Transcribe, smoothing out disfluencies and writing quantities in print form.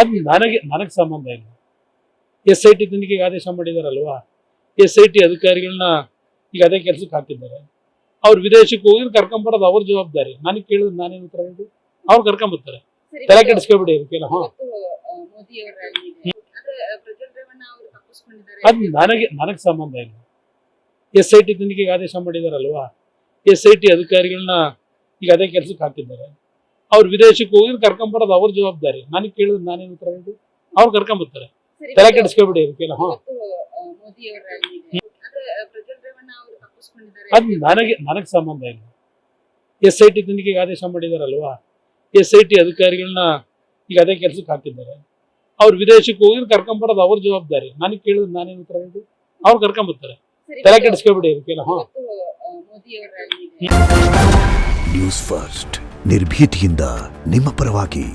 ಅದು ನನಗೆ ಸಂಬಂಧ ಇಲ್ಲ. SIT ತನಿಖೆಗೆ ಆದೇಶ ಮಾಡಿದಾರಲ್ವಾ, SIT ಅಧಿಕಾರಿಗಳನ್ನ ಈಗ ಅದೇ ಕೆಲಸಕ್ಕೆ ಹಾಕಿದ್ದಾರೆ. ಅವ್ರು ವಿದೇಶಕ್ಕೆ ಹೋಗಿ ಕರ್ಕೊಂಬರೋದು ಅವ್ರ ಜವಾಬ್ದಾರಿ. ನನಗೆ ಕೇಳಿದ್ರೆ ನಾನೇನು ಉತ್ತರ ಹೇಳಿ? ಅವ್ರು ಕರ್ಕೊಂಬರ್ತಾರೆ. ತಲೆ ಕೆಡಿಸ್ಕೊಬಿಡಿ ಅದಕ್ಕೆಲ್ಲ. ಅದು ನನಗೆ ಸಂಬಂಧ ಇಲ್ಲ. SIT ತನಿಖೆಗೆ ಆದೇಶ ಮಾಡಿದಾರಲ್ವಾ, SIT ಅಧಿಕಾರಿಗಳನ್ನ ಈಗ ಅದೇ ಕೆಲಸಕ್ಕೆ ಹಾಕಿದ್ದಾರೆ. ಅವ್ರು ವಿದೇಶಕ್ಕೆ ಹೋಗಿ ಕರ್ಕೊಂಬರೋದು ಅವ್ರ ಜವಾಬ್ದಾರಿ. ನನಗೆ ಕೇಳಿದ್ರೆ ನಾನೇನು ಉತ್ತರ ಹೇಳಿ? ಅವ್ರು ಕರ್ಕೊಂಬರ್ತಾರೆ. ತಲೆ ಕೆಡಿಸ್ಕೊಬಿಡಿ ಅದಕ್ಕೆಲ್ಲ. ಅದು ನನಗೆ ಸಂಬಂಧ ಇಲ್ಲ. SIT ತನಿಖೆಗೆ ಆದೇಶ ಮಾಡಿದಾರಲ್ವಾ, SIT ಅಧಿಕಾರಿಗಳನ್ನ ಈಗ ಅದೇ ಕೆಲಸಕ್ಕೆ ಹಾಕಿದ್ದಾರೆ. ಅವ್ರು ವಿದೇಶಕ್ಕೆ ಹೋಗಿ ಕರ್ಕೊಂಬರೋದು ಅವ್ರ ಜವಾಬ್ದಾರಿ. ನನಗೆ ಕೇಳಿದ್ರೆ ನಾನೇನು ಉತ್ತರ ಹೇಳಿ? ಅವ್ರು ಕರ್ಕೊಂಬರ್ತಾರೆ. ತಲೆ ಕೆಡಿಸ್ಕೊಬಿಡಿ ಅದಕ್ಕೆಲ್ಲ. ನ್ಯೂಸ್ ಫಸ್ಟ್ ನಿರ್ಭೀತಿಯಿಂದ ನಿಮ್ಮ ಪರವಾಗಿ.